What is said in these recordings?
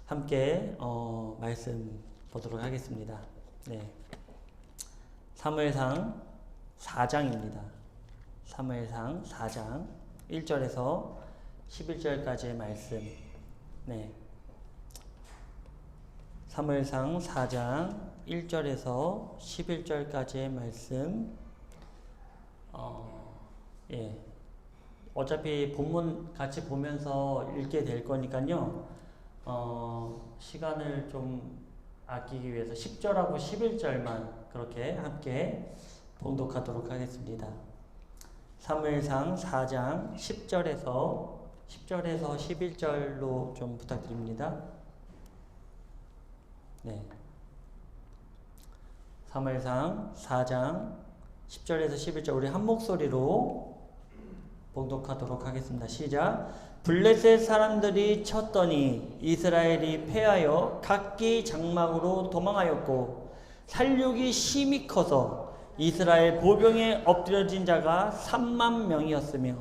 함께 말씀 보도록 하겠습니다. 네. 사무엘상 4장입니다. 사무엘상 4장 1절에서 11절까지의 말씀. 네. 사무엘상 4장 1절에서 11절까지의 말씀. 예. 어차피 본문 같이 보면서 읽게 될 거니까요. 시간을 좀 아끼기 위해서 10절하고 11절만 그렇게 함께 봉독하도록 하겠습니다. 사무엘상 4장 10절에서 11절로 좀 부탁드립니다. 네. 사무엘상 4장 10절에서 11절 우리 한 목소리로 봉독하도록 하겠습니다. 시작. 블레셋 사람들이 쳤더니 이스라엘이 패하여 각기 장막으로 도망하였고 살육이 심히 커서 이스라엘 보병에 엎드려진 자가 3만 명이었으며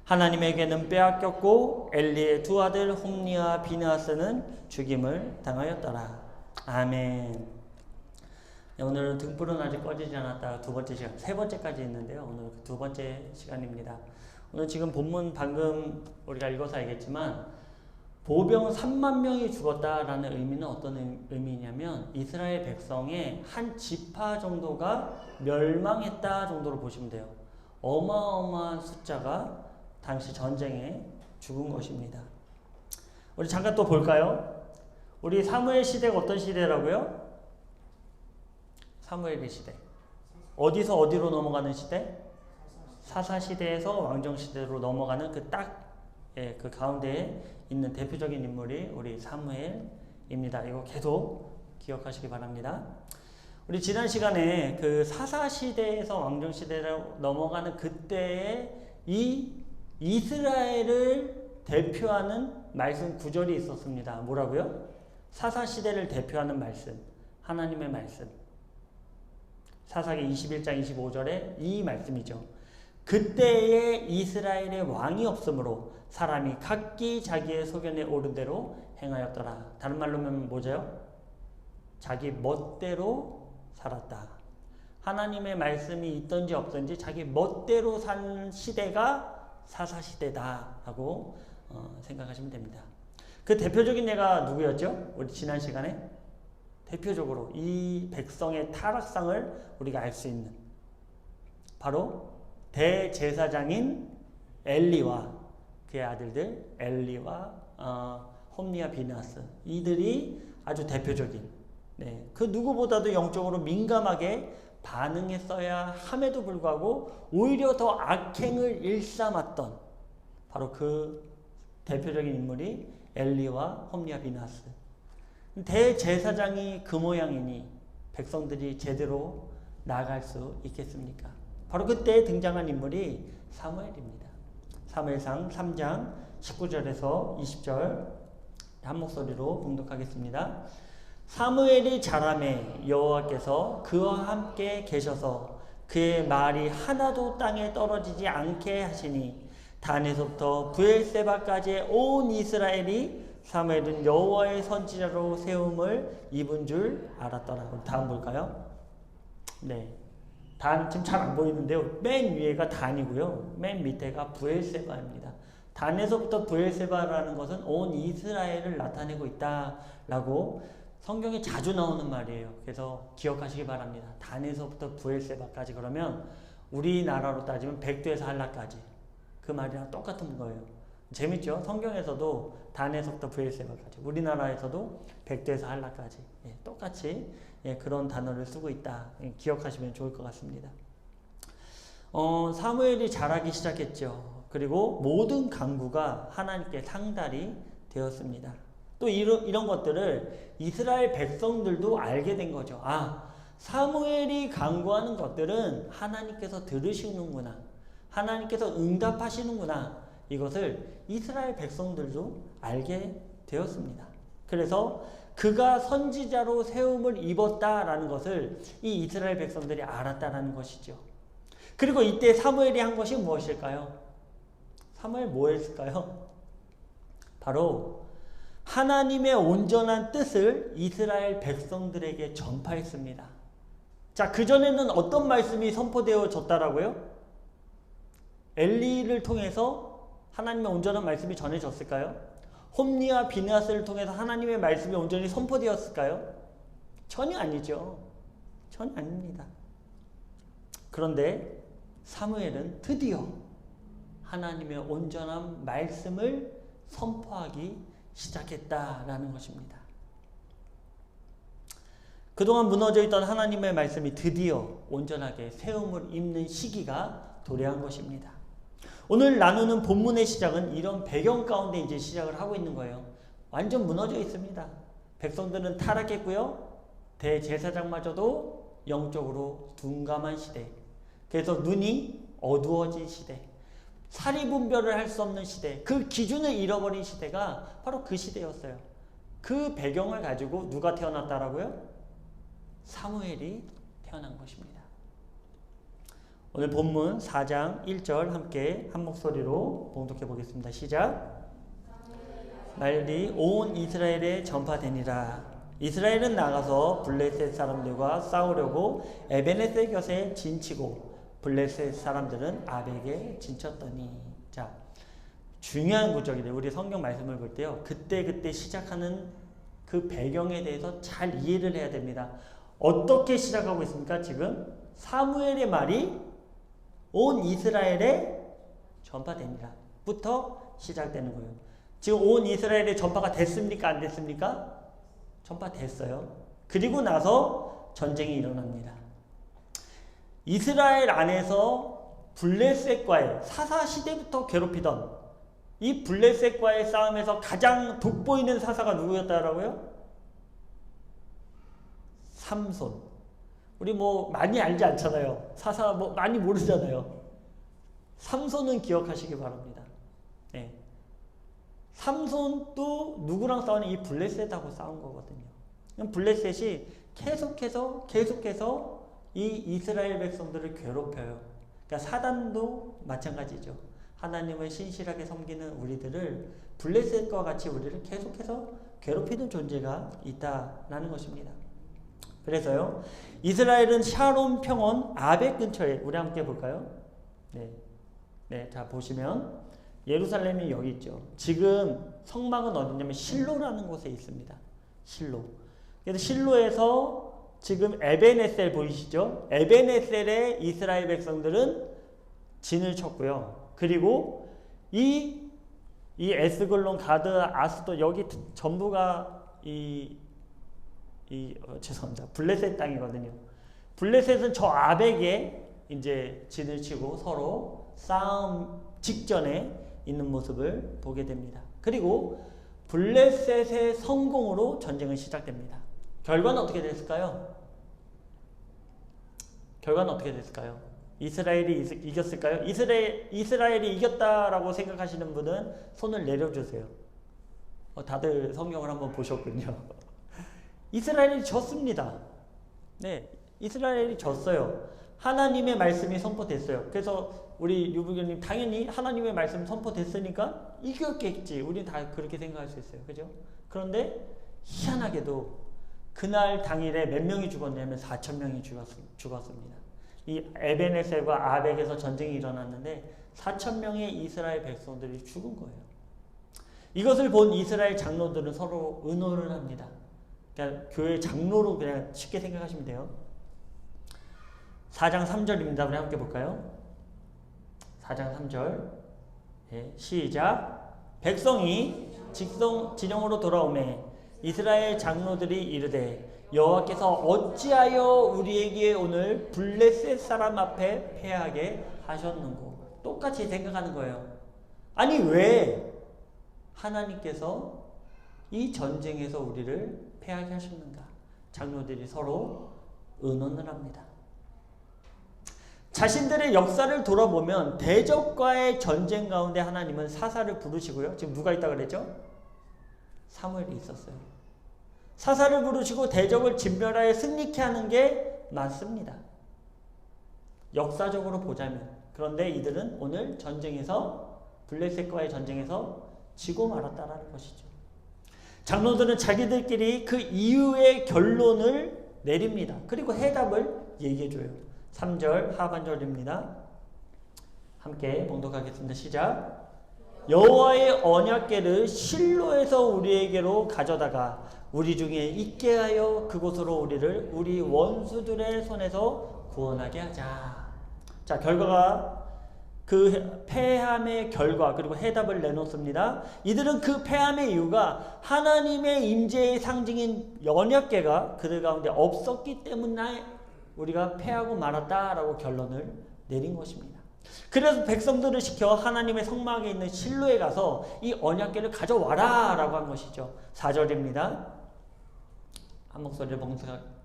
하나님에게는 빼앗겼고 엘리의 두 아들 홈니와 비느하스는 죽임을 당하였더라. 아멘. 오늘은 등불은 아직 꺼지지 않았다. 두 번째 시간, 세 번째까지 있는데요. 오늘 두 번째 시간입니다. 오늘 지금 본문 방금 우리가 읽어서 알겠지만 보병 3만 명이 죽었다라는 의미는 어떤 의미냐면 이스라엘 백성의 한 지파 정도가 멸망했다 정도로 보시면 돼요. 어마어마한 숫자가 당시 전쟁에 죽은 것입니다. 우리 잠깐 또 볼까요? 우리 사무엘 시대가 어떤 시대라고요? 사무엘의 시대. 어디서 어디로 넘어가는 시대? 사사시대에서 왕정시대로 넘어가는 그 가운데에 있는 대표적인 인물이 우리 사무엘입니다. 이거 계속 기억하시기 바랍니다. 우리 지난 시간에 그 사사시대에서 왕정시대로 넘어가는 그때에 이 이스라엘을 대표하는 말씀 구절이 있었습니다. 뭐라고요? 사사시대를 대표하는 말씀, 하나님의 말씀. 사사기 21장 25절에 이 말씀이죠. 그때에 이스라엘의 왕이 없으므로 사람이 각기 자기의 소견에 오른 대로 행하였더라. 다른 말로 하면 뭐죠? 자기 멋대로 살았다. 하나님의 말씀이 있든지 없든지 자기 멋대로 산 시대가 사사시대다라고 생각하시면 됩니다. 그 대표적인 예가 누구였죠? 우리 지난 시간에 대표적으로 이 백성의 타락상을 우리가 알 수 있는 바로 대제사장인 엘리와 그의 아들들 엘리와 홈니와 비느하스 이들이 아주 대표적인 그 누구보다도 영적으로 민감하게 반응했어야 함에도 불구하고 오히려 더 악행을 일삼았던 바로 그 대표적인 인물이 엘리와 홈니와 비느하스. 대제사장이 그 모양이니 백성들이 제대로 나아갈 수 있겠습니까? 바로 그때 등장한 인물이 사무엘입니다. 사무엘상 3장 19절에서 20절 한 목소리로 봉독하겠습니다. 사무엘이 자라매 여호와께서 그와 함께 계셔서 그의 말이 하나도 땅에 떨어지지 않게 하시니 단에서부터 브엘세바까지의 온 이스라엘이 사무엘은 여호와의 선지자로 세움을 입은 줄 알았더라. 다음 볼까요? 네. 단 지금 잘 안 보이는데요. 맨 위에가 단이고요. 맨 밑에가 브엘세바입니다. 단에서부터 브엘세바라는 것은 온 이스라엘을 나타내고 있다라고 성경에 자주 나오는 말이에요. 그래서 기억하시기 바랍니다. 단에서부터 브엘세바까지 그러면 우리나라로 따지면 백두에서 한라까지 그 말이랑 똑같은 거예요. 재밌죠? 성경에서도 단에서부터 브엘세바까지 우리나라에서도 백두에서 한라까지 똑같이 그런 단어를 쓰고 있다. 기억하시면 좋을 것 같습니다. 사무엘이 자라기 시작했죠. 그리고 모든 강구가 하나님께 상달이 되었습니다. 또 이런 것들을 이스라엘 백성들도 알게 된 거죠. 사무엘이 강구하는 것들은 하나님께서 들으시는구나. 하나님께서 응답하시는구나. 이것을 이스라엘 백성들도 알게 되었습니다. 그래서 그가 선지자로 세움을 입었다라는 것을 이 이스라엘 백성들이 알았다라는 것이죠. 그리고 이때 사무엘이 한 것이 무엇일까요? 사무엘 뭐 했을까요? 바로 하나님의 온전한 뜻을 이스라엘 백성들에게 전파했습니다. 자, 그전에는 어떤 말씀이 선포되어졌다라고요? 엘리를 통해서 하나님의 온전한 말씀이 전해졌을까요? 홈리와 비느하스를 통해서 하나님의 말씀이 온전히 선포되었을까요? 전혀 아니죠. 전혀 아닙니다. 그런데 사무엘은 드디어 하나님의 온전한 말씀을 선포하기 시작했다라는 것입니다. 그동안 무너져 있던 하나님의 말씀이 드디어 온전하게 세움을 입는 시기가 도래한 것입니다. 오늘 나누는 본문의 시작은 이런 배경 가운데 이제 시작을 하고 있는 거예요. 완전 무너져 있습니다. 백성들은 타락했고요. 대제사장마저도 영적으로 둔감한 시대. 그래서 눈이 어두워진 시대. 사리분별을 할 수 없는 시대. 그 기준을 잃어버린 시대가 바로 그 시대였어요. 그 배경을 가지고 누가 태어났다라고요? 사무엘이 태어난 것입니다. 오늘 본문 4장 1절 함께 한 목소리로 봉독해 보겠습니다. 시작. 말이 온 이스라엘에 전파되니라. 이스라엘은 나가서 블레셋 사람들과 싸우려고 에베네셀 곁에 진치고 블레셋 사람들은 아벡에 진쳤더니. 자, 중요한 구절이래요. 우리 성경 말씀을 볼 때요, 그때 시작하는 그 배경에 대해서 잘 이해를 해야 됩니다. 어떻게 시작하고 있습니까? 지금 사무엘의 말이 온 이스라엘에 전파되니라 부터 시작되는 거예요. 지금 온 이스라엘에 전파가 됐습니까? 안 됐습니까? 전파됐어요. 그리고 나서 전쟁이 일어납니다. 이스라엘 안에서 블레셋과의 사사시대부터 괴롭히던 이 블레셋과의 싸움에서 가장 돋보이는 사사가 누구였다라고요? 삼손. 우리 뭐 많이 알지 않잖아요. 사사 뭐 많이 모르잖아요. 삼손은 기억하시기 바랍니다. 네. 삼손도 누구랑 싸우는? 이 블레셋하고 싸운 거거든요. 블레셋이 계속해서 이 이스라엘 백성들을 괴롭혀요. 그러니까 사단도 마찬가지죠. 하나님을 신실하게 섬기는 우리들을 블레셋과 같이 우리를 계속해서 괴롭히는 존재가 있다라는 것입니다. 그래서요, 이스라엘은 샤론 평원 아벡 근처에, 우리 함께 볼까요? 네, 자 보시면 예루살렘이 여기 있죠. 지금 성막은 어디냐면 실로라는 곳에 있습니다. 실로. 그래서 실로에서 지금 에베네셀 보이시죠? 에베네셀에 이스라엘 백성들은 진을 쳤고요. 그리고 이 에스글론, 가드, 아스도 여기 전부가 죄송합니다. 블레셋 땅이거든요. 블레셋은 저 아벡에 이제 진을 치고 서로 싸움 직전에 있는 모습을 보게 됩니다. 그리고 블레셋의 성공으로 전쟁은 시작됩니다. 결과는 어떻게 됐을까요? 이스라엘이 이겼을까요? 이스라엘이 이겼다라고 생각하시는 분은 손을 내려주세요. 다들 성경을 한번 보셨군요. 이스라엘이 졌습니다. 네, 이스라엘이 졌어요. 하나님의 말씀이 선포됐어요. 그래서 우리 유부교님 당연히 하나님의 말씀 선포됐으니까 이겼겠지. 우리는 다 그렇게 생각할 수 있어요. 그죠? 그런데 희한하게도 그날 당일에 몇 명이 죽었냐면 4,000명이 죽었습니다. 이 에베네셀과 아벡에서 전쟁이 일어났는데 4,000명의 이스라엘 백성들이 죽은 거예요. 이것을 본 이스라엘 장로들은 서로 의논을 합니다. 그러니까 교회 장로로 그냥 쉽게 생각하시면 돼요. 4장 3절입니다. 우리 함께 볼까요? 4장 3절. 네, 시작. 백성이 진영으로 돌아오매 이스라엘 장로들이 이르되 여호와께서 어찌하여 우리에게 오늘 블레셋 사람 앞에 패하게 하셨는고. 똑같이 생각하는 거예요. 아니 왜 하나님께서 이 전쟁에서 우리를 패하게 하셨는가? 장로들이 서로 의논을 합니다. 자신들의 역사를 돌아보면 대적과의 전쟁 가운데 하나님은 사사를 부르시고요. 지금 누가 있다 그랬죠? 사무엘이 있었어요. 사사를 부르시고 대적을 진멸하여 승리케 하는 게 맞습니다. 역사적으로 보자면. 그런데 이들은 오늘 전쟁에서, 블레셋과의 전쟁에서 지고 말았다라는 것이죠. 장로들은 자기들끼리 그 이유의 결론을 내립니다. 그리고 해답을 얘기해줘요. 3절 하반절입니다. 함께 봉독하겠습니다. 시작. 여호와의 언약궤를 실로에서 우리에게로 가져다가 우리 중에 있게 하여 그곳으로 우리를 우리 원수들의 손에서 구원하게 하자. 자, 결과가 그 패함의 결과 그리고 해답을 내놓습니다. 이들은 그 패함의 이유가 하나님의 임재의 상징인 언약궤가 그들 가운데 없었기 때문에 우리가 패하고 말았다라고 결론을 내린 것입니다. 그래서 백성들을 시켜 하나님의 성막에 있는 실로에 가서 이 언약궤를 가져와라 라고 한 것이죠. 4절입니다. 한 목소리를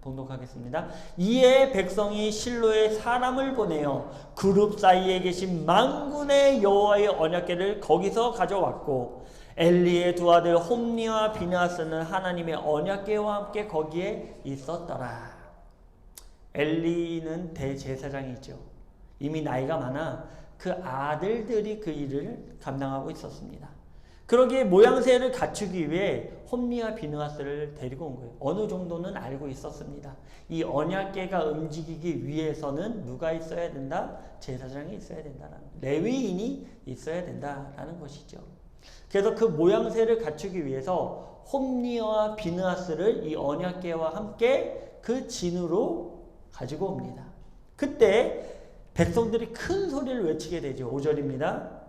봉독하겠습니다. 이에 백성이 실로에 사람을 보내어 그룹 사이에 계신 만군의 여호와의 언약궤를 거기서 가져왔고 엘리의 두 아들 홈니와 비느하스는 하나님의 언약궤와 함께 거기에 있었더라. 엘리는 대제사장이죠. 이미 나이가 많아 그 아들들이 그 일을 감당하고 있었습니다. 그러기에 모양새를 갖추기 위해 홈니와 비느하스를 데리고 온 거예요. 어느 정도는 알고 있었습니다. 이 언약궤가 움직이기 위해서는 누가 있어야 된다? 제사장이 있어야 된다라는, 레위인이 있어야 된다라는 것이죠. 그래서 그 모양새를 갖추기 위해서 홈니와 비느하스를 이 언약궤와 함께 그 진으로 가지고 옵니다. 그때 백성들이 큰 소리를 외치게 되죠. 5절입니다.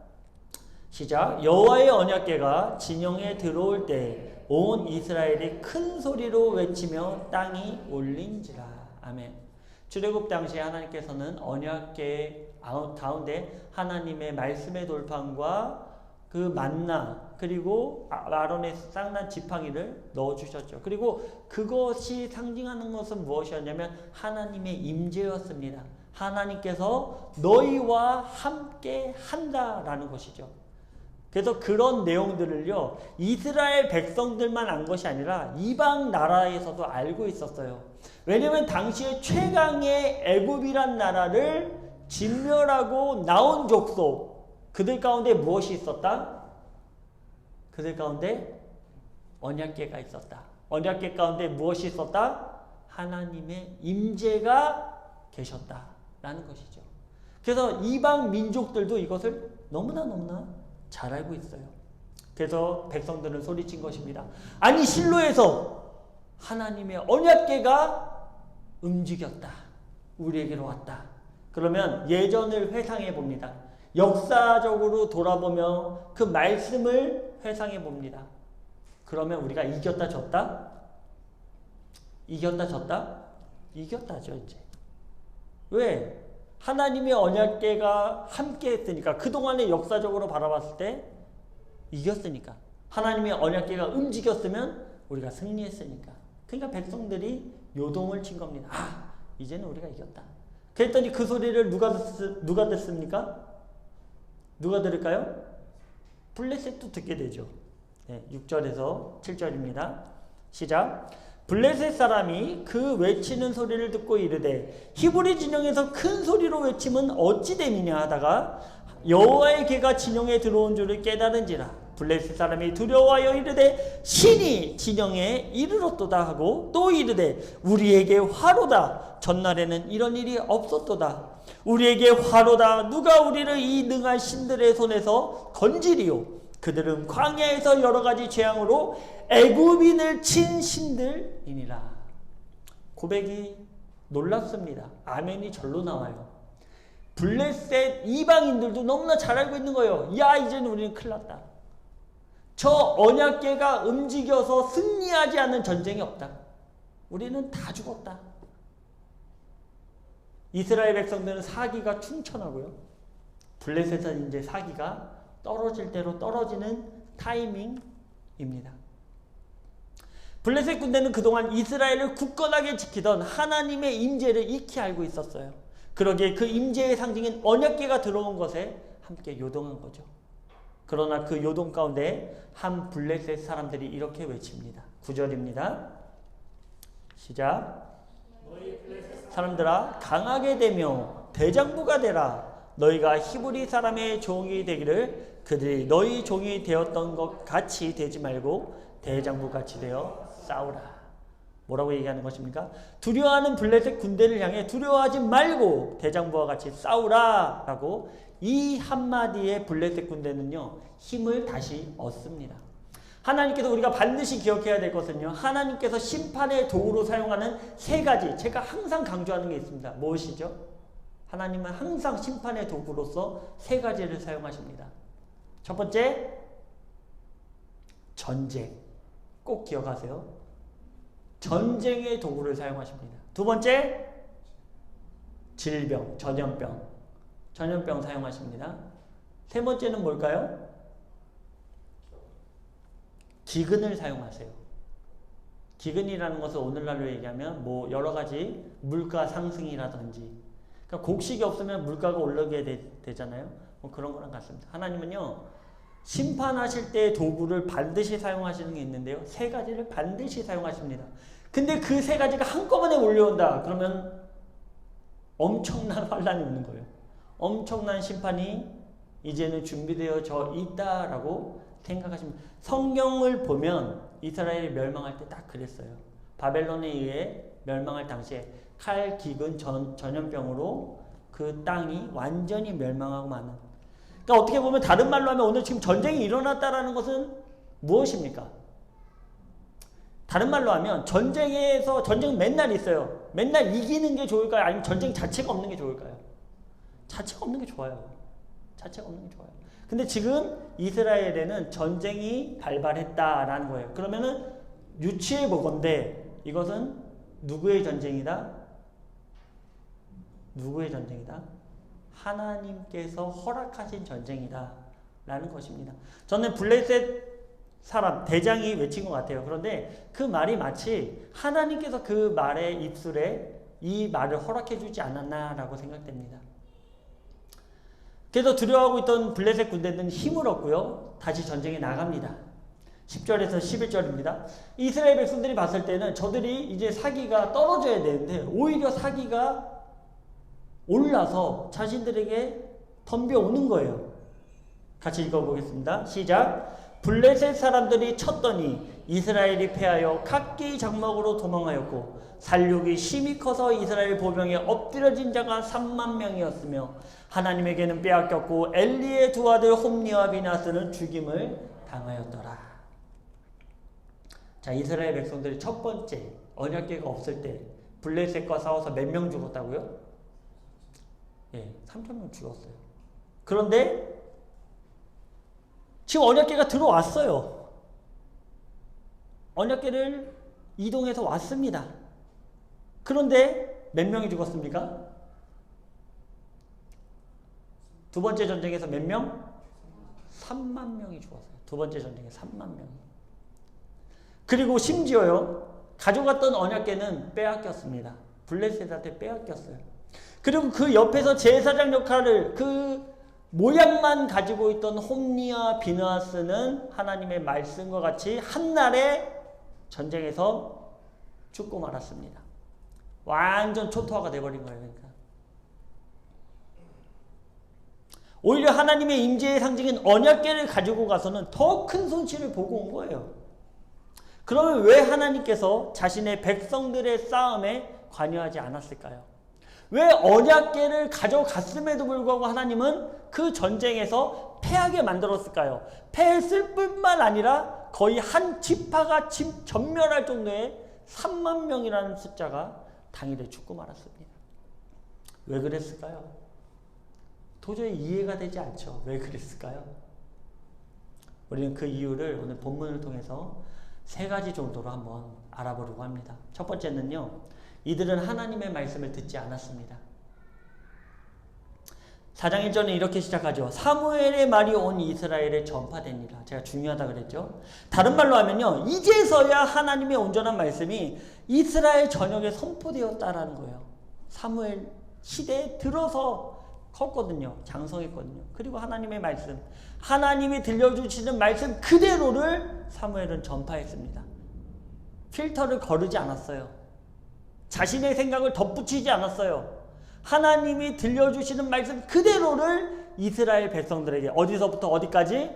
시작. 여호와의 언약궤가 진영에 들어올 때 온 이스라엘이 큰 소리로 외치며 땅이 울린지라. 아멘. 출애굽 당시에 하나님께서는 언약궤 가운데 하나님의 말씀의 돌판과 그 만나 그리고 아론의 쌍난 지팡이를 넣어주셨죠. 그리고 그것이 상징하는 것은 무엇이었냐면 하나님의 임재였습니다. 하나님께서 너희와 함께 한다라는 것이죠. 그래서 그런 내용들을요, 이스라엘 백성들만 안 것이 아니라 이방 나라에서도 알고 있었어요. 왜냐하면 당시에 최강의 애굽이란 나라를 진멸하고 나온 족속, 그들 가운데 무엇이 있었다? 그들 가운데 언약궤가 있었다. 언약궤 가운데 무엇이 있었다? 하나님의 임재가 계셨다라는 것이죠. 그래서 이방 민족들도 이것을 너무나 잘 알고 있어요. 그래서 백성들은 소리친 것입니다. 아니 실로에서 하나님의 언약궤가 움직였다. 우리에게로 왔다. 그러면 예전을 회상해 봅니다. 역사적으로 돌아보며 그 말씀을 회상해 봅니다. 그러면 우리가 이겼다 졌다? 이겼다 졌다? 이겼다죠 이제. 왜? 하나님의 언약궤가 함께 했으니까. 그동안에 역사적으로 바라봤을 때 이겼으니까. 하나님의 언약궤가 움직였으면 우리가 승리했으니까. 그러니까 백성들이 요동을 친 겁니다. 아, 이제는 우리가 이겼다. 그랬더니 그 소리를 누가 듣습니까? 누가 들을까요? 블레셋도 듣게 되죠. 네, 6절에서 7절입니다. 시작. 블레셋 사람이 그 외치는 소리를 듣고 이르되 히브리 진영에서 큰 소리로 외침은 어찌 됨이냐 하다가 여호와의 궤가 진영에 들어온 줄을 깨달은지라. 블레셋 사람이 두려워하여 이르되 신이 진영에 이르렀도다 하고 또 이르되 우리에게 화로다. 전날에는 이런 일이 없었도다. 우리에게 화로다. 누가 우리를 이 능한 신들의 손에서 건지리요. 그들은 광야에서 여러 가지 재앙으로 애굽인을 친 신들이니라. 고백이 놀랍습니다. 아멘이 절로 나와요. 블레셋 이방인들도 너무나 잘 알고 있는 거예요. 야, 이제는 우리는 큰일 났다. 저 언약궤가 움직여서 승리하지 않는 전쟁이 없다. 우리는 다 죽었다. 이스라엘 백성들은 사기가 충천하고요. 블레셋은 이제 사기가 떨어질 대로 떨어지는 타이밍입니다. 블레셋 군대는 그동안 이스라엘을 굳건하게 지키던 하나님의 임재를 익히 알고 있었어요. 그러기에 그 임재의 상징인 언약궤가 들어온 것에 함께 요동한 거죠. 그러나 그 요동 가운데 한 블레셋 사람들이 이렇게 외칩니다. 9절입니다. 시작. 사람들아 강하게 되며 대장부가 되라. 너희가 히브리 사람의 종이 되기를 그들이 너희 종이 되었던 것 같이 되지 말고 대장부 같이 되어 싸우라. 뭐라고 얘기하는 것입니까? 두려워하는 블레셋 군대를 향해 두려워하지 말고 대장부와 같이 싸우라 라고 이 한마디의 블레셋 군대는요, 힘을 다시 얻습니다. 하나님께서 우리가 반드시 기억해야 될 것은요, 하나님께서 심판의 도구로 사용하는 세 가지, 제가 항상 강조하는 게 있습니다. 무엇이죠? 하나님은 항상 심판의 도구로서 세 가지를 사용하십니다. 첫 번째, 전쟁. 꼭 기억하세요. 전쟁의 도구를 사용하십니다. 두 번째, 질병, 전염병. 전염병 사용하십니다. 세 번째는 뭘까요? 기근을 사용하세요. 기근이라는 것을 오늘날로 얘기하면 뭐 여러 가지 물가 상승이라든지, 그러니까 곡식이 없으면 물가가 올라가게 되잖아요. 뭐 그런 거랑 같습니다. 하나님은요, 심판하실 때의 도구를 반드시 사용하시는 게 있는데요, 세 가지를 반드시 사용하십니다. 근데 그 세 가지가 한꺼번에 몰려온다 그러면 엄청난 환란이 오는 거예요. 엄청난 심판이 이제는 준비되어져 있다라고 생각하시면, 성경을 보면 이스라엘이 멸망할 때 딱 그랬어요. 바벨론에 의해 멸망할 당시에 칼, 기근, 전염병으로 그 땅이 완전히 멸망하고 마는. 그러니까 어떻게 보면 다른 말로 하면 오늘 지금 전쟁이 일어났다라는 것은 무엇입니까? 다른 말로 하면 전쟁은 맨날 있어요. 맨날 이기는 게 좋을까요? 아니면 전쟁 자체가 없는 게 좋을까요? 자체가 없는 게 좋아요. 자체가 없는 게 좋아요. 근데 지금 이스라엘에는 전쟁이 발발했다라는 거예요. 그러면은 유추해 보건대 이것은 누구의 전쟁이다? 누구의 전쟁이다? 하나님께서 허락하신 전쟁이다 라는 것입니다. 저는 블레셋 사람, 대장이 외친 것 같아요. 그런데 그 말이 마치 하나님께서 그 말의 입술에 이 말을 허락해 주지 않았나 라고 생각됩니다. 그래서 두려워하고 있던 블레셋 군대는 힘을 얻고요, 다시 전쟁에 나갑니다. 10절에서 11절입니다. 이스라엘 백성들이 봤을 때는 저들이 이제 사기가 떨어져야 되는데 오히려 사기가 올라서 자신들에게 덤벼오는 거예요. 같이 읽어보겠습니다. 시작. 블레셋 사람들이 쳤더니 이스라엘이 패하여 각기 장막으로 도망하였고 살육이 심히 커서 이스라엘 보병에 엎드려진 자가 3만 명이었으며 하나님에게는 빼앗겼고 엘리의 두 아들 홈니와 비나스는 죽임을 당하였더라. 자, 이스라엘 백성들이 첫 번째 언약궤가 없을 때 블레셋과 싸워서 몇 명 죽었다고요? 예, 3,000명 죽었어요. 그런데 지금 언약궤가 들어왔어요. 언약궤를 이동해서 왔습니다. 그런데 몇 명이 죽었습니까? 두 번째 전쟁에서 몇 명? 3만 명이 죽었어요. 두 번째 전쟁에 3만 명이. 그리고 심지어요, 가져갔던 언약궤는 빼앗겼습니다. 블레셋한테 빼앗겼어요. 그리고 그 옆에서 제사장 역할을, 그 모양만 가지고 있던 홈니와 비느하스는 하나님의 말씀과 같이 한날에 전쟁에서 죽고 말았습니다. 완전 초토화가 돼버린 거예요. 그러니까 오히려 하나님의 임재의 상징인 언약궤를 가지고 가서는 더 큰 손실을 보고 온 거예요. 그러면 왜 하나님께서 자신의 백성들의 싸움에 관여하지 않았을까요? 왜 언약궤를 가져갔음에도 불구하고 하나님은 그 전쟁에서 패하게 만들었을까요? 패했을 뿐만 아니라 거의 한 지파가 전멸할 정도의 3만 명이라는 숫자가 당일에 죽고 말았습니다. 왜 그랬을까요? 도저히 이해가 되지 않죠. 왜 그랬을까요? 우리는 그 이유를 오늘 본문을 통해서 세 가지 정도로 한번 알아보려고 합니다. 첫 번째는요, 이들은 하나님의 말씀을 듣지 않았습니다. 4장 1절은 이렇게 시작하죠. 사무엘의 말이 온 이스라엘에 전파되니라. 제가 중요하다 그랬죠. 다른 말로 하면요, 이제서야 하나님의 온전한 말씀이 이스라엘 전역에 선포되었다라는 거예요. 사무엘 시대에 들어서 컸거든요. 장성했거든요. 그리고 하나님의 말씀, 하나님이 들려주시는 말씀 그대로를 사무엘은 전파했습니다. 필터를 거르지 않았어요. 자신의 생각을 덧붙이지 않았어요. 하나님이 들려주시는 말씀 그대로를 이스라엘 백성들에게, 어디서부터 어디까지?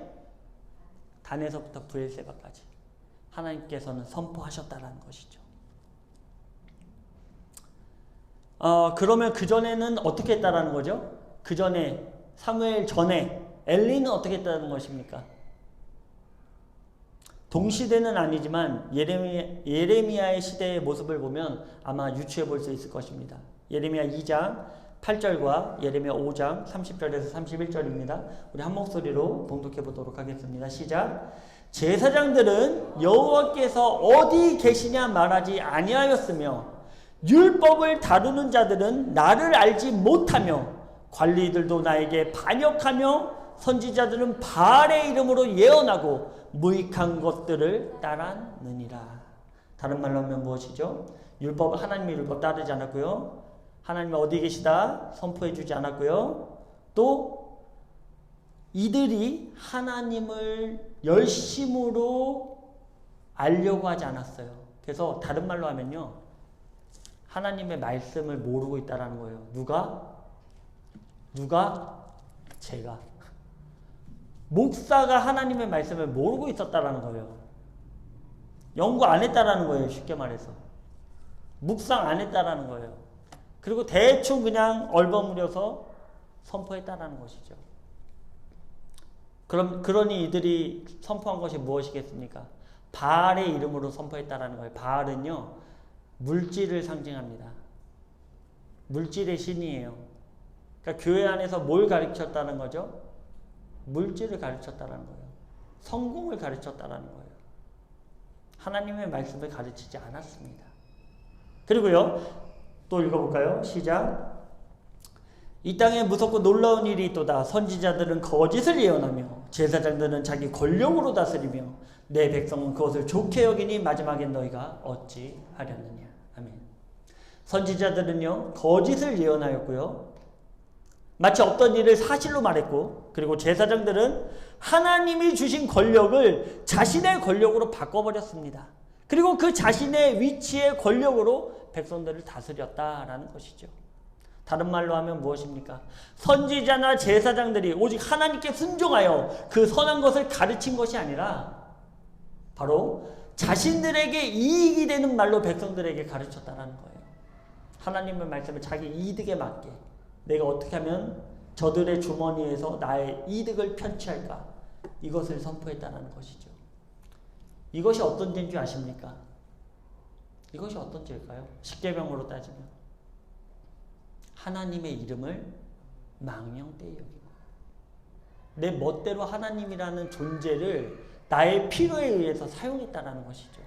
단에서부터 브엘세바까지 하나님께서는 선포하셨다라는 것이죠. 그러면 그 전에는 어떻게 했다라는 거죠? 그 전에 사무엘 전에 엘리는 어떻게 했다는 것입니까? 동시대는 아니지만 예레미야의 시대의 모습을 보면 아마 유추해 볼 수 있을 것입니다. 예레미야 2장 8절과 예레미야 5장 30절에서 31절입니다. 우리 한 목소리로 봉독해 보도록 하겠습니다. 시작. 제사장들은 여호와께서 어디 계시냐 말하지 아니하였으며 율법을 다루는 자들은 나를 알지 못하며 관리들도 나에게 반역하며 선지자들은 바알의 이름으로 예언하고 무익한 것들을 따랐느니라. 다른 말로 하면 무엇이죠? 하나님의 율법 따르지 않았고요. 하나님이 어디 계시다 선포해 주지 않았고요. 또 이들이 하나님을 열심으로 알려고 하지 않았어요. 그래서 다른 말로 하면요. 하나님의 말씀을 모르고 있다라는 거예요. 누가? 제가. 목사가 하나님의 말씀을 모르고 있었다라는 거예요. 연구 안 했다라는 거예요. 쉽게 말해서. 묵상 안 했다라는 거예요. 그리고 대충 그냥 얼버무려서 선포했다라는 것이죠. 그러니 이들이 선포한 것이 무엇이겠습니까? 바알의 이름으로 선포했다라는 거예요. 바알은요, 물질을 상징합니다. 물질의 신이에요. 그러니까 교회 안에서 뭘 가르쳤다는 거죠? 물질을 가르쳤다는 거예요. 성공을 가르쳤다는 거예요. 하나님의 말씀을 가르치지 않았습니다. 그리고요, 또 읽어볼까요? 시작. 이 땅에 무섭고 놀라운 일이 있도다. 선지자들은 거짓을 예언하며 제사장들은 자기 권력으로 다스리며 내 백성은 그것을 좋게 여기니 마지막엔 너희가 어찌 하려느냐. 아멘. 선지자들은요, 거짓을 예언하였고요. 마치 없던 일을 사실로 말했고, 그리고 제사장들은 하나님이 주신 권력을 자신의 권력으로 바꿔버렸습니다. 그리고 그 자신의 위치의 권력으로 백성들을 다스렸다라는 것이죠. 다른 말로 하면 무엇입니까? 선지자나 제사장들이 오직 하나님께 순종하여 그 선한 것을 가르친 것이 아니라 바로 자신들에게 이익이 되는 말로 백성들에게 가르쳤다라는 거예요. 하나님의 말씀을 자기 이득에 맞게 내가 어떻게 하면 저들의 주머니에서 나의 이득을 편취할까? 이것을 선포했다는 것이죠. 이것이 어떤 죄인 줄 아십니까? 이것이 어떤 죄일까요? 십계명으로 따지면 하나님의 이름을 망령되이 여기고 내 멋대로 하나님이라는 존재를 나의 필요에 의해서 사용했다는 것이죠.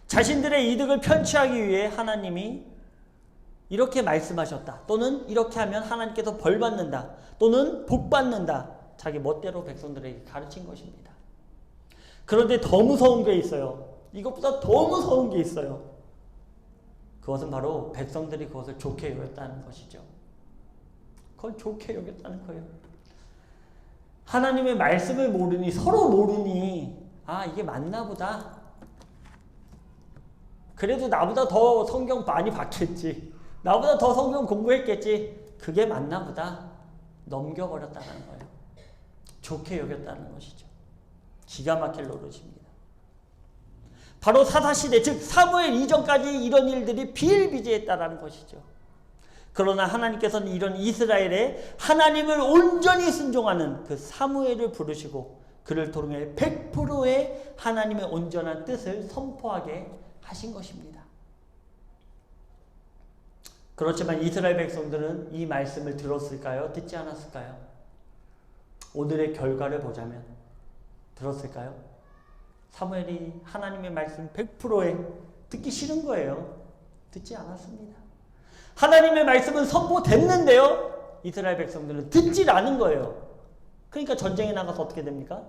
자신들의 이득을 편취하기 위해 하나님이 이렇게 말씀하셨다. 또는 이렇게 하면 하나님께서 벌 받는다. 또는 복 받는다. 자기 멋대로 백성들에게 가르친 것입니다. 그런데 더 무서운 게 있어요. 이것보다 더 무서운 게 있어요. 그것은 바로 백성들이 그것을 좋게 여겼다는 것이죠. 그걸 좋게 여겼다는 거예요. 하나님의 말씀을 모르니, 서로 모르니, 이게 맞나 보다. 그래도 나보다 더 성경 많이 봤겠지. 나보다 더 성경 공부했겠지. 그게 맞나 보다. 넘겨버렸다는 거예요. 좋게 여겼다는 것이죠. 기가 막힐 노릇입니다. 바로 사사시대, 즉 사무엘 이전까지 이런 일들이 비일비재했다는 것이죠. 그러나 하나님께서는 이런 이스라엘의 하나님을 온전히 순종하는 그 사무엘을 부르시고 그를 통해 100%의 하나님의 온전한 뜻을 선포하게 하신 것입니다. 그렇지만 이스라엘 백성들은 이 말씀을 들었을까요? 듣지 않았을까요? 오늘의 결과를 보자면 들었을까요? 사무엘이 하나님의 말씀 100%에 듣기 싫은 거예요. 듣지 않았습니다. 하나님의 말씀은 선포됐는데요. 이스라엘 백성들은 듣질 않은 거예요. 그러니까 전쟁에 나가서 어떻게 됩니까?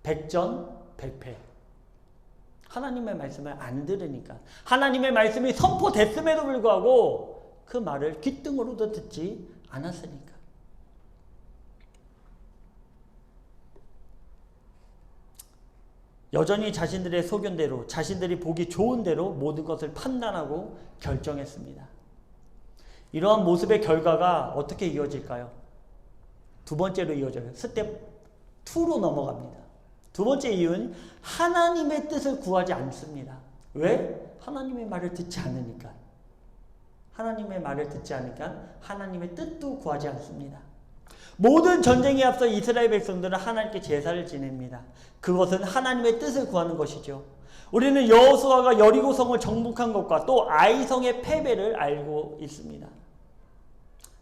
백전백패. 하나님의 말씀을 안 들으니까. 하나님의 말씀이 선포됐음에도 불구하고 그 말을 귓등으로도 듣지 않았으니까. 여전히 자신들의 소견대로, 자신들이 보기 좋은 대로 모든 것을 판단하고 결정했습니다. 이러한 모습의 결과가 어떻게 이어질까요? 두 번째로 이어져요. 스텝 2로 넘어갑니다. 두 번째 이유는 하나님의 뜻을 구하지 않습니다. 왜? 하나님의 말을 듣지 않으니까. 하나님의 말을 듣지 않으니까 하나님의 뜻도 구하지 않습니다. 모든 전쟁에 앞서 이스라엘 백성들은 하나님께 제사를 지냅니다. 그것은 하나님의 뜻을 구하는 것이죠. 우리는 여호수아가 여리고성을 정복한 것과 또 아이성의 패배를 알고 있습니다.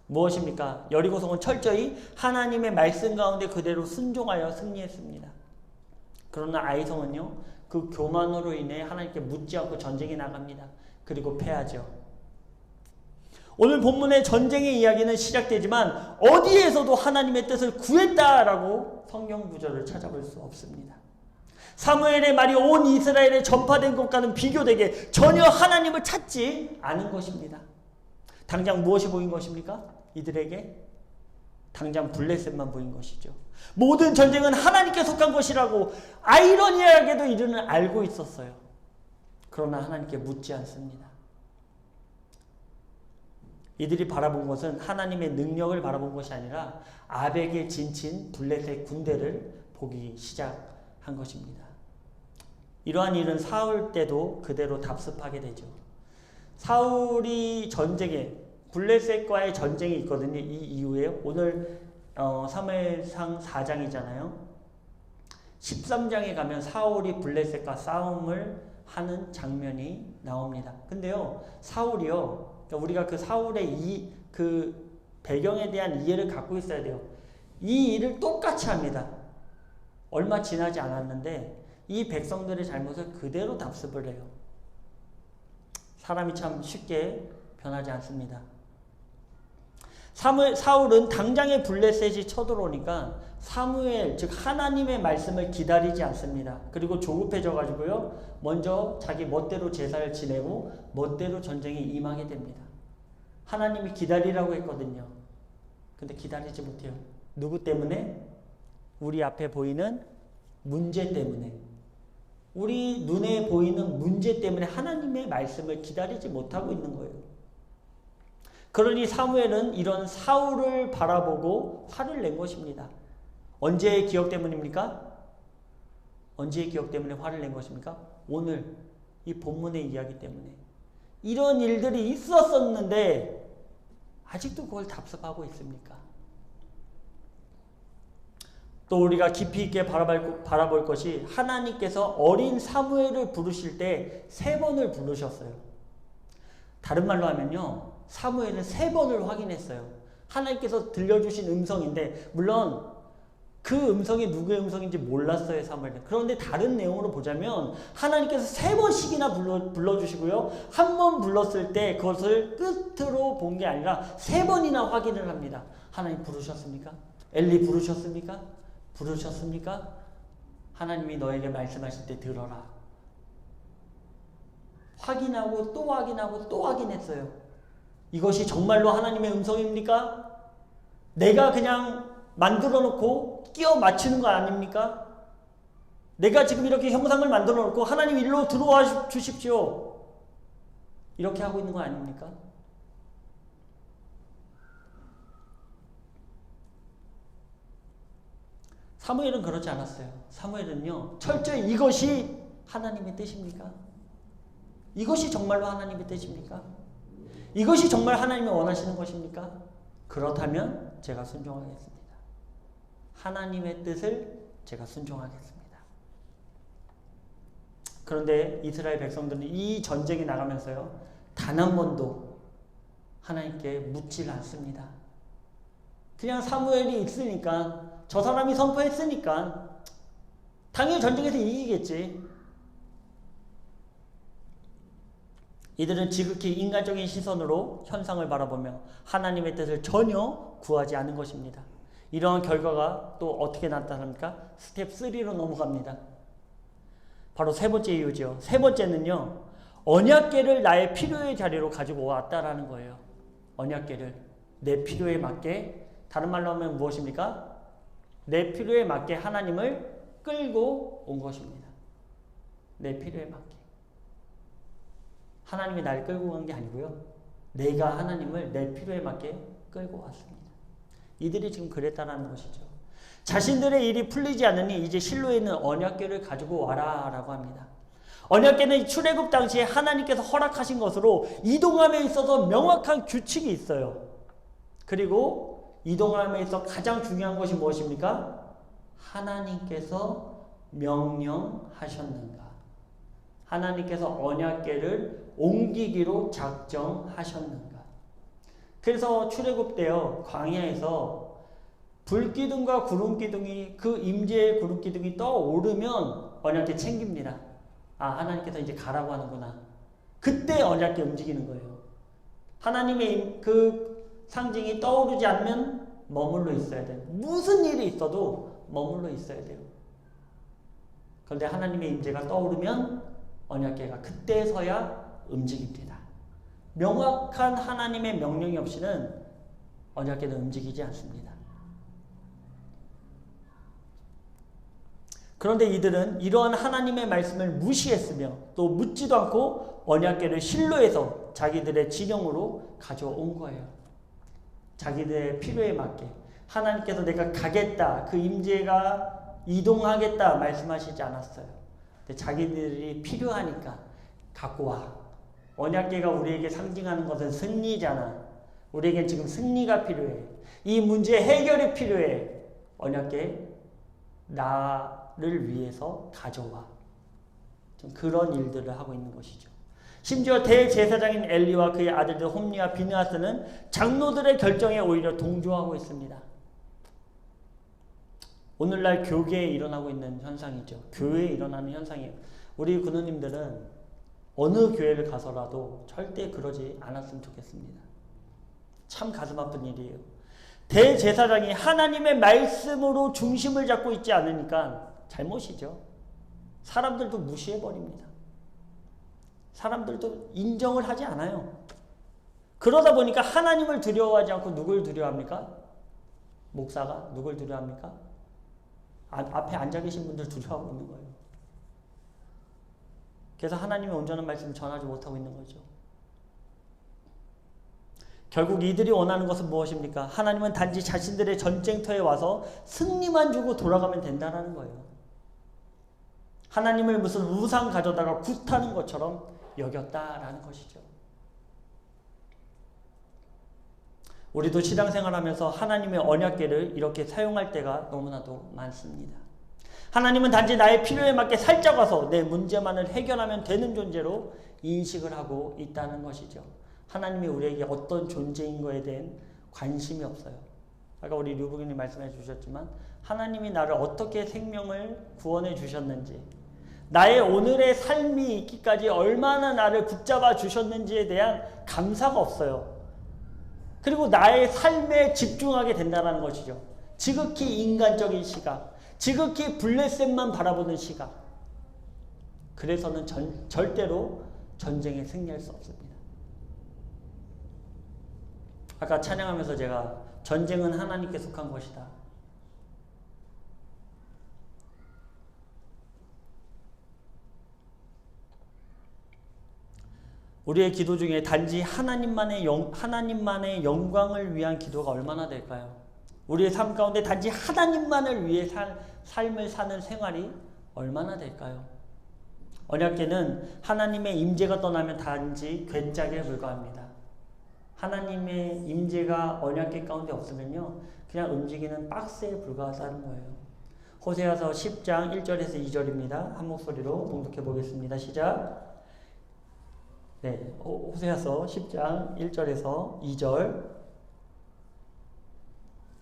무엇입니까? 여리고성은 철저히 하나님의 말씀 가운데 그대로 순종하여 승리했습니다. 그러나 아이성은요, 그 교만으로 인해 하나님께 묻지 않고 전쟁에 나갑니다. 그리고 패하죠. 오늘 본문의 전쟁의 이야기는 시작되지만 어디에서도 하나님의 뜻을 구했다라고 성경 구절을 찾아볼 수 없습니다. 사무엘의 말이 온 이스라엘에 전파된 것과는 비교되게 전혀 하나님을 찾지 않은 것입니다. 당장 무엇이 보인 것입니까? 이들에게 당장 블레셋만 보인 것이죠. 모든 전쟁은 하나님께 속한 것이라고 아이러니하게도 이들은 알고 있었어요. 그러나 하나님께 묻지 않습니다. 이들이 바라본 것은 하나님의 능력을 바라본 것이 아니라 아벡의 진친 블레셋 군대를 보기 시작한 것입니다. 이러한 일은 사울 때도 그대로 답습하게 되죠. 사울이 전쟁에 블레셋과의 전쟁이 있거든요. 이 이후에 오늘 사무엘상 4장이잖아요. 13장에 가면 사울이 블레셋과 싸움을 하는 장면이 나옵니다. 근데요, 사울이요, 우리가 그 사울의 그 배경에 대한 이해를 갖고 있어야 돼요. 이 일을 똑같이 합니다. 얼마 지나지 않았는데 이 백성들의 잘못을 그대로 답습을 해요. 사람이 참 쉽게 변하지 않습니다. 사울은 당장에 블레셋이 쳐들어오니까 사무엘, 즉 하나님의 말씀을 기다리지 않습니다. 그리고 조급해져 가지고요, 먼저 자기 멋대로 제사를 지내고 멋대로 전쟁에 임하게 됩니다. 하나님이 기다리라고 했거든요. 근데 기다리지 못해요. 누구 때문에? 우리 앞에 보이는 문제 때문에. 우리 눈에 보이는 문제 때문에 하나님의 말씀을 기다리지 못하고 있는 거예요. 그러니 사무엘은 이런 사울을 바라보고 화를 낸 것입니다. 언제의 기억 때문입니까? 언제의 기억 때문에 화를 낸 것입니까? 오늘 이 본문의 이야기 때문에. 이런 일들이 있었었는데 아직도 그걸 답습하고 있습니까? 또 우리가 깊이 있게 바라볼 것이 하나님께서 어린 사무엘을 부르실 때 3번을 부르셨어요. 다른 말로 하면요, 사무엘은 3번을 확인했어요. 하나님께서 들려주신 음성인데, 물론 그 음성이 누구의 음성인지 몰랐어요, 사무엘은. 그런데 다른 내용으로 보자면 하나님께서 3번씩이나 불러주시고요, 한 번 불렀을 때 그것을 끝으로 본 게 아니라 3번이나 확인을 합니다. 하나님 부르셨습니까? 엘리 부르셨습니까? 부르셨습니까? 하나님이 너에게 말씀하실 때 들어라. 확인하고 또 확인하고 또 확인했어요. 이것이 정말로 하나님의 음성입니까? 내가 그냥 만들어 놓고 끼워 맞추는 거 아닙니까? 내가 지금 이렇게 형상을 만들어 놓고 하나님 일로 들어와 주십시오. 이렇게 하고 있는 거 아닙니까? 사무엘은 그렇지 않았어요. 사무엘은요, 철저히 이것이 하나님의 뜻입니까? 이것이 정말로 하나님의 뜻입니까? 이것이 정말 하나님이 원하시는 것입니까? 그렇다면 제가 순종하겠습니다. 하나님의 뜻을 제가 순종하겠습니다. 그런데 이스라엘 백성들은 이 전쟁에 나가면서요, 단 한 번도 하나님께 묻질 않습니다. 그냥 사무엘이 있으니까, 저 사람이 선포했으니까 당연히 전쟁에서 이기겠지. 이들은 지극히 인간적인 시선으로 현상을 바라보며 하나님의 뜻을 전혀 구하지 않은 것입니다. 이러한 결과가 또 어떻게 나타납니까? 스텝 3로 넘어갑니다. 바로 세 번째 이유죠. 세 번째는요, 언약궤를 나의 필요의 자리로 가지고 왔다라는 거예요. 언약궤를 내 필요에 맞게, 다른 말로 하면 무엇입니까? 내 필요에 맞게 하나님을 끌고 온 것입니다. 내 필요에 맞게. 하나님이 나를 끌고 간 게 아니고요, 내가 하나님을 내 필요에 맞게 끌고 왔습니다. 이들이 지금 그랬다는 것이죠. 자신들의 일이 풀리지 않으니 이제 실로에 있는 언약궤를 가지고 와라 라고 합니다. 언약궤는 출애굽 당시에 하나님께서 허락하신 것으로 이동함에 있어서 명확한 규칙이 있어요. 그리고 이동함에 있어 가장 중요한 것이 무엇입니까? 하나님께서 명령하셨는가? 하나님께서 언약궤를 옮기기로 작정하셨는가? 그래서 출애굽 때요, 광야에서 불기둥과 구름기둥이, 그 임재의 구름기둥이 떠오르면 언약궤 챙깁니다. 아, 하나님께서 이제 가라고 하는구나. 그때 언약궤 움직이는 거예요. 하나님의 그 상징이 떠오르지 않으면 머물러 있어야 돼요. 무슨 일이 있어도 머물러 있어야 돼요. 그런데 하나님의 임재가 떠오르면 언약궤가 그때서야 움직입니다. 명확한 하나님의 명령이 없이는 언약궤는 움직이지 않습니다. 그런데 이들은 이러한 하나님의 말씀을 무시했으며 또 묻지도 않고 언약궤를 실로에서 자기들의 진영으로 가져온 거예요. 자기들의 필요에 맞게. 하나님께서 내가 가겠다, 그 임재가 이동하겠다 말씀하시지 않았어요. 근데 자기들이 필요하니까 갖고 와. 언약궤가 우리에게 상징하는 것은 승리잖아. 우리에겐 지금 승리가 필요해. 이 문제 해결이 필요해. 언약궤 나를 위해서 가져와. 좀 그런 일들을 하고 있는 것이죠. 심지어 대제사장인 엘리와 그의 아들들 홈리와 비느하스는 장로들의 결정에 오히려 동조하고 있습니다. 오늘날 교계에 일어나고 있는 현상이죠. 교회에 일어나는 현상이에요. 우리 군우님들은 어느 교회를 가서라도 절대 그러지 않았으면 좋겠습니다. 참 가슴 아픈 일이에요. 대제사장이 하나님의 말씀으로 중심을 잡고 있지 않으니까 잘못이죠. 사람들도 무시해버립니다. 사람들도 인정을 하지 않아요. 그러다 보니까 하나님을 두려워하지 않고 누굴 두려워합니까? 목사가 누굴 두려워합니까? 앞에 앉아 계신 분들 두려워하고 있는 거예요. 그래서 하나님의 온전한 말씀을 전하지 못하고 있는 거죠. 결국 이들이 원하는 것은 무엇입니까? 하나님은 단지 자신들의 전쟁터에 와서 승리만 주고 돌아가면 된다는 거예요. 하나님을 무슨 우상 가져다가 굿하는 것처럼 여겼다라는 것이죠. 우리도 신앙생활하면서 하나님의 언약궤를 이렇게 사용할 때가 너무나도 많습니다. 하나님은 단지 나의 필요에 맞게 살짝 와서 내 문제만을 해결하면 되는 존재로 인식을 하고 있다는 것이죠. 하나님이 우리에게 어떤 존재인 거에 대한 관심이 없어요. 아까 우리 류부기님 말씀해 주셨지만 하나님이 나를 어떻게 생명을 구원해 주셨는지, 나의 오늘의 삶이 있기까지 얼마나 나를 붙잡아 주셨는지에 대한 감사가 없어요. 그리고 나의 삶에 집중하게 된다는 것이죠. 지극히 인간적인 시각, 지극히 블레셋만 바라보는 시각. 그래서는 절대로 전쟁에 승리할 수 없습니다. 아까 찬양하면서 제가 전쟁은 하나님께 속한 것이다. 우리의 기도 중에 단지 하나님만의 영광을 위한 기도가 얼마나 될까요? 우리의 삶 가운데 단지 하나님만을 위해 삶을 사는 생활이 얼마나 될까요? 언약궤는 하나님의 임재가 떠나면 단지 궤짝에 불과합니다. 하나님의 임재가 언약궤 가운데 없으면요, 그냥 움직이는 박스에 불과하다는 거예요. 호세아서 10장 1절에서 2절입니다. 한 목소리로 봉독해 보겠습니다. 시작. 네, 호세아서 10장 1절에서 2절.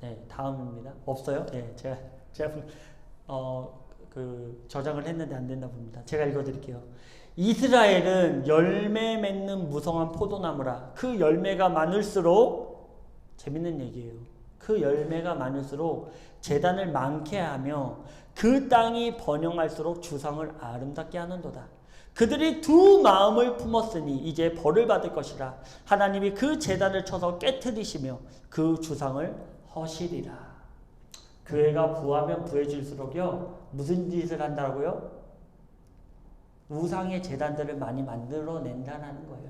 네, 다음입니다. 없어요? 네, 제가 저장을 했는데 안 된다 봅니다. 제가 읽어드릴게요. 이스라엘은 열매 맺는 무성한 포도나무라. 그 열매가 많을수록, 재밌는 얘기예요. 그 열매가 많을수록 재단을 많게 하며 그 땅이 번영할수록 주상을 아름답게 하는도다. 그들이 두 마음을 품었으니 이제 벌을 받을 것이라. 하나님이 그 제단을 쳐서 깨트리시며 그 주상을 허시리라. 교회가 부하면 부해질수록요, 무슨 짓을 한다고요? 우상의 제단들을 많이 만들어낸다는 거예요.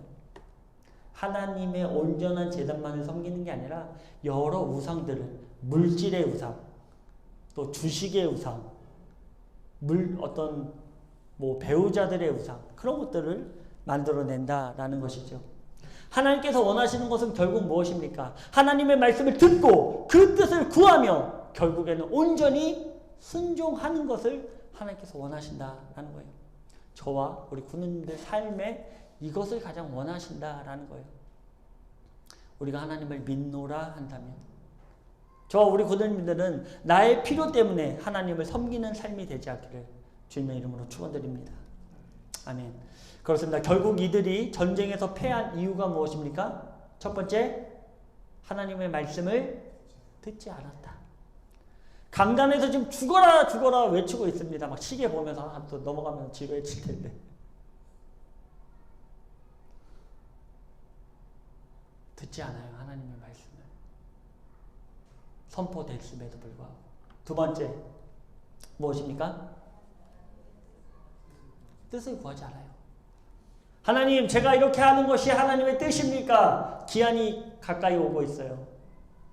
하나님의 온전한 제단만을 섬기는 게 아니라 여러 우상들을, 물질의 우상, 또 또 주식의 우상, 어떤 배우자들의 우상, 그런 것들을 만들어낸다라는 것이죠. 하나님께서 원하시는 것은 결국 무엇입니까? 하나님의 말씀을 듣고 그 뜻을 구하며 결국에는 온전히 순종하는 것을 하나님께서 원하신다라는 거예요. 저와 우리 군인들 삶에 이것을 가장 원하신다라는 거예요. 우리가 하나님을 믿노라 한다면, 저와 우리 군인들은 나의 필요 때문에 하나님을 섬기는 삶이 되지 않기를 주님의 이름으로 축원드립니다. 아멘. 그렇습니다. 결국 이들이 전쟁에서 패한 이유가 무엇입니까? 첫 번째, 하나님의 말씀을 듣지 않았다. 강단에서 지금 죽어라 죽어라 외치고 있습니다. 막 시계 보면서 또 넘어가면 지루해질 텐데. 듣지 않아요. 하나님의 말씀을. 선포됐음에도 불구하고. 두 번째, 무엇입니까? 뜻을 구하지 않아요. 하나님, 제가 이렇게 하는 것이 하나님의 뜻입니까? 기한이 가까이 오고 있어요.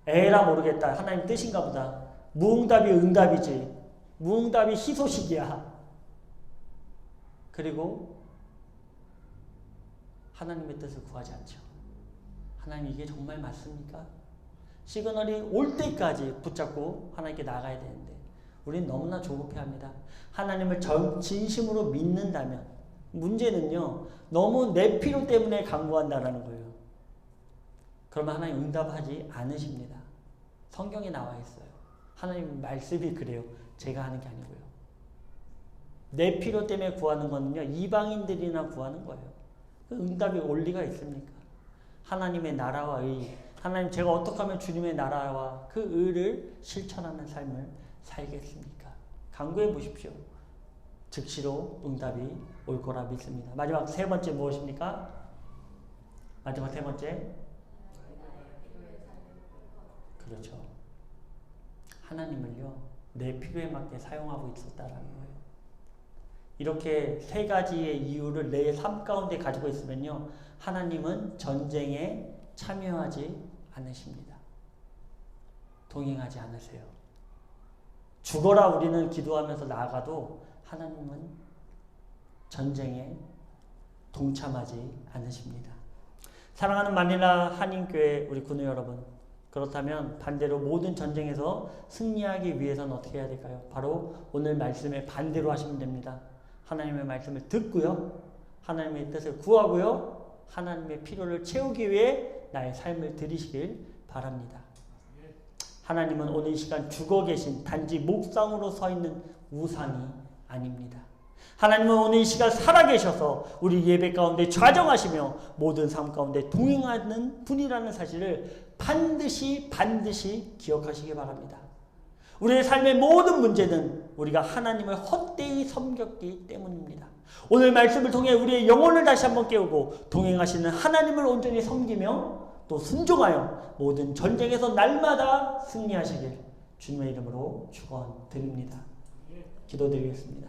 에라 모르겠다. 하나님 뜻인가 보다. 무응답이 응답이지. 무응답이 희소식이야. 그리고 하나님의 뜻을 구하지 않죠. 하나님, 이게 정말 맞습니까? 시그널이 올 때까지 붙잡고 하나님께 나가야 되는데 우리는 너무나 조급해합니다. 하나님을 진심으로 믿는다면, 문제는요, 너무 내 필요 때문에 간구한다라는 거예요. 그러면 하나님 응답하지 않으십니다. 성경에 나와 있어요. 하나님 말씀이 그래요. 제가 하는 게 아니고요. 내 필요 때문에 구하는 거는요, 이방인들이나 구하는 거예요. 응답이 올 리가 있습니까? 하나님의 나라와 의, 하나님, 제가 어떻게 하면 주님의 나라와 그 의를 실천하는 삶을 살겠습니까? 간구해 보십시오. 즉시로 응답이 올 거라 믿습니다. 마지막 세 번째 무엇입니까? 마지막 세 번째, 그렇죠. 하나님을요, 내 필요에 맞게 사용하고 있었다라는 거예요. 이렇게 세 가지의 이유를 내 삶 가운데 가지고 있으면요, 하나님은 전쟁에 참여하지 않으십니다. 동행하지 않으세요. 죽어라 우리는 기도하면서 나아가도 하나님은 전쟁에 동참하지 않으십니다. 사랑하는 마닐라 한인교회 우리 군우 여러분, 그렇다면 반대로 모든 전쟁에서 승리하기 위해서는 어떻게 해야 될까요? 바로 오늘 말씀에 반대로 하시면 됩니다. 하나님의 말씀을 듣고요, 하나님의 뜻을 구하고요, 하나님의 필요를 채우기 위해 나의 삶을 드리시길 바랍니다. 하나님은 오늘 이 시간 죽어 계신 단지 목상으로 서 있는 우상이 아닙니다. 하나님은 오늘 이 시간 살아계셔서 우리 예배 가운데 좌정하시며 모든 삶 가운데 동행하는 분이라는 사실을 반드시 기억하시기 바랍니다. 우리의 삶의 모든 문제는 우리가 하나님을 헛되이 섬겼기 때문입니다. 오늘 말씀을 통해 우리의 영혼을 다시 한번 깨우고 동행하시는 하나님을 온전히 섬기며 또 순종하여 모든 전쟁에서 날마다 승리하시길 주님의 이름으로 축원드립니다. 기도드리겠습니다.